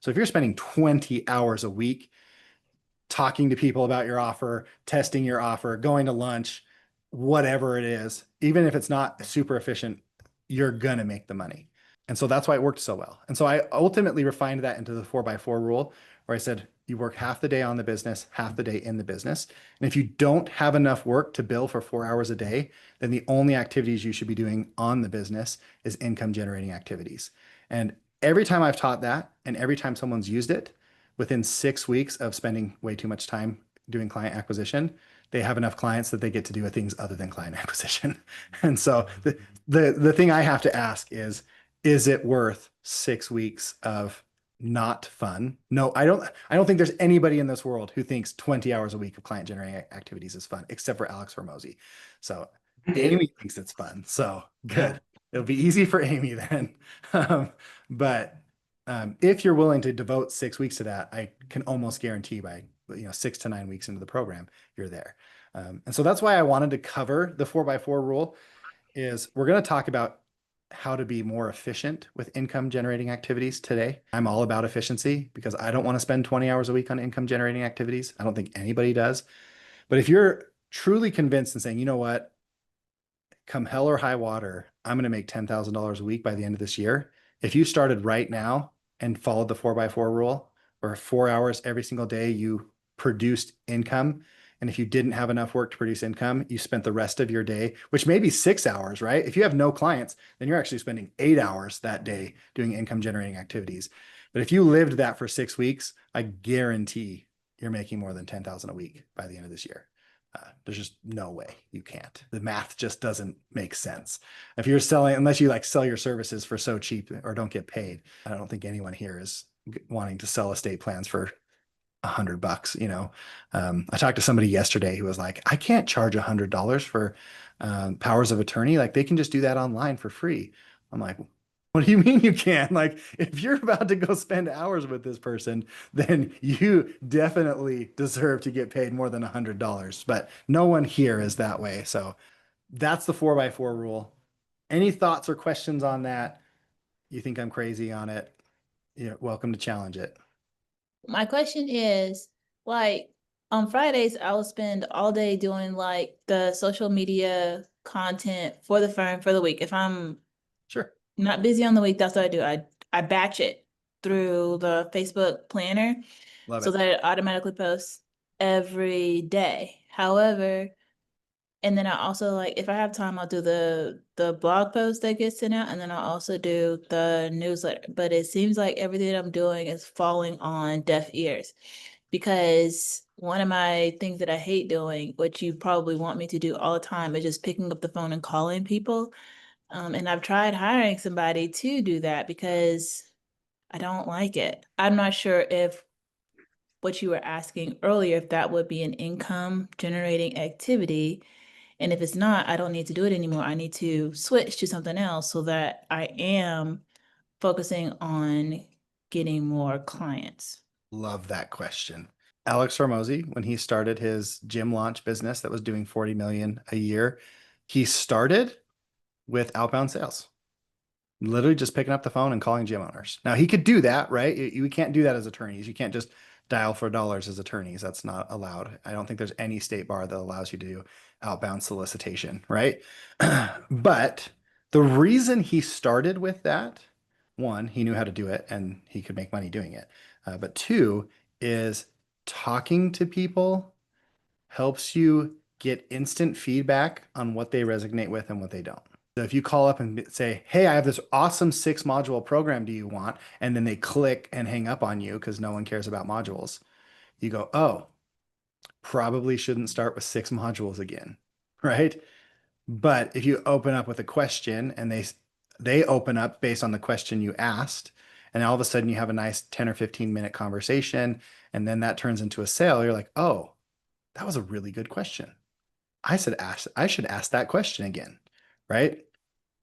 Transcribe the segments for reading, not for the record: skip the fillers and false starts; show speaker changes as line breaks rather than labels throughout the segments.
So if you're spending 20 hours a week talking to people about your offer, testing your offer, going to lunch, whatever it is, even if it's not super efficient, you're going to make the money. And so that's why it worked so well. And so I ultimately refined that into the 4x4 rule, where I said, you work half the day on the business, half the day in the business. And if you don't have enough work to bill for 4 hours a day, then the only activities you should be doing on the business is income generating activities. And every time I've taught that, and every time someone's used it, within 6 weeks of spending way too much time doing client acquisition, they have enough clients that they get to do things other than client acquisition. And so the thing I have to ask is it worth 6 weeks of not fun? No, I don't think there's anybody in this world who thinks 20 hours a week of client generating activities is fun, except for Alex Hormozi. So Amy thinks it's fun. So good. It'll be easy for Amy then. But if you're willing to devote 6 weeks to that, I can almost guarantee by 6 to 9 weeks into the program, you're there. And so that's why I wanted to cover the 4x4 rule. Is we're going to talk about how to be more efficient with income generating activities today. I'm all about efficiency because I don't want to spend 20 hours a week on income generating activities. I don't think anybody does. But if you're truly convinced and saying, you know what, come hell or high water, I'm going to make $10,000 a week by the end of this year. If you started right now and followed the 4x4 rule, where 4 hours every single day you produced income, and if you didn't have enough work to produce income, you spent the rest of your day, which may be 6 hours, right? If you have no clients, then you're actually spending 8 hours that day doing income generating activities. But if you lived that for 6 weeks, I guarantee you're making more than 10,000 a week by the end of this year. There's just no way you can't. The math just doesn't make sense. If you're selling, unless you like sell your services for so cheap or don't get paid, I don't think anyone here is wanting to sell estate plans for $100. I talked to somebody yesterday who was like, I can't charge $100 for powers of attorney. Like they can just do that online for free. I'm like, what do you mean you can't? Like, if you're about to go spend hours with this person, then you definitely deserve to get paid more than $100. But no one here is that way. So that's the 4x4 rule. Any thoughts or questions on that? You think I'm crazy on it? You're welcome to challenge it.
My question is, like, on Fridays, I will spend all day doing like the social media content for the firm for the week. If I'm
Sure.
not busy on the week, that's what I do. I batch it through the Facebook planner
Love
so
it.
that it automatically posts every day. However, and then I also like if I have time, I'll do the blog post that gets sent out, and then I'll also do the newsletter. But it seems like everything I'm doing is falling on deaf ears because one of my things that I hate doing, which you probably want me to do all the time, is just picking up the phone and calling people. And I've tried hiring somebody to do that because I don't like it. I'm not sure if what you were asking earlier, if that would be an income generating activity. And if it's not, I don't need to do it anymore. I need to switch to something else so that I am focusing on getting more clients.
Love that question. Alex Hormozi, when he started his gym launch business that was doing 40 million a year, he started with outbound sales, literally just picking up the phone and calling gym owners. Now he could do that, right? You can't do that as attorneys. You can't just dial for dollars as attorneys. That's not allowed. I don't think there's any state bar that allows you to do outbound solicitation, right? But the reason he started with that, one, he knew how to do it and he could make money doing it. But two is talking to people helps you get instant feedback on what they resonate with and what they don't. So if you call up and say, hey, I have this awesome 6 module program, do you want? And then they click and hang up on you because no one cares about modules. You go, oh, probably shouldn't start with 6 modules again, right? But if you open up with a question and they open up based on the question you asked, and all of a sudden you have a nice 10 or 15-minute conversation, and then that turns into a sale, you're like, oh, that was a really good question. I should ask that question again, right?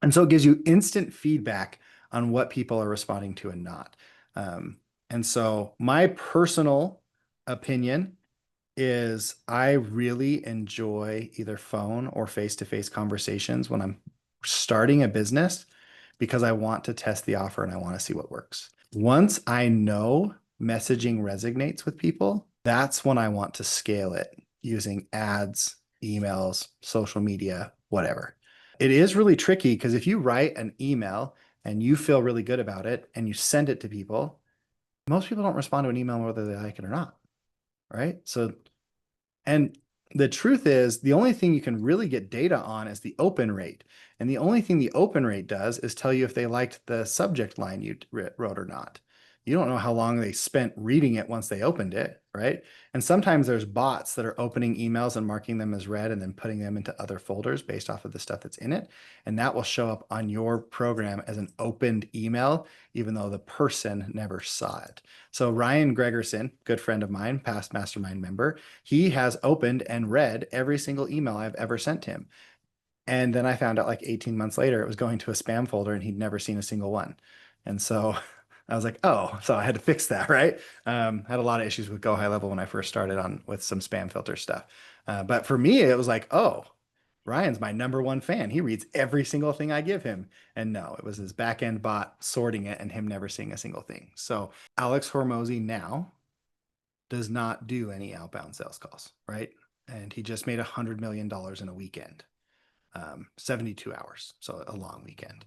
And so it gives you instant feedback on what people are responding to and not. And so my personal opinion is I really enjoy either phone or face-to-face conversations when I'm starting a business because I want to test the offer and I want to see what works. Once I know messaging resonates with people, that's when I want to scale it using ads, emails, social media, whatever. It is really tricky because if you write an email and you feel really good about it and you send it to people, most people don't respond to an email whether they like it or not. Right. So, and the truth is, the only thing you can really get data on is the open rate. And the only thing the open rate does is tell you if they liked the subject line you wrote or not. You don't know how long they spent reading it once they opened it, right? And sometimes there's bots that are opening emails and marking them as read and then putting them into other folders based off of the stuff that's in it. And that will show up on your program as an opened email, even though the person never saw it. So Ryan Gregerson, good friend of mine, past mastermind member, he has opened and read every single email I've ever sent him. And then I found out like 18 months later, it was going to a spam folder and he'd never seen a single one. And so I was like, oh, so I had to fix that, right? Had a lot of issues with Go High Level when I first started on with some spam filter stuff. But for me, it was like, oh, Ryan's my number one fan. He reads every single thing I give him. And no, it was his back end bot sorting it and him never seeing a single thing. So Alex Hormozy now does not do any outbound sales calls, right? And he just made $100 million in a weekend, 72 hours. So a long weekend.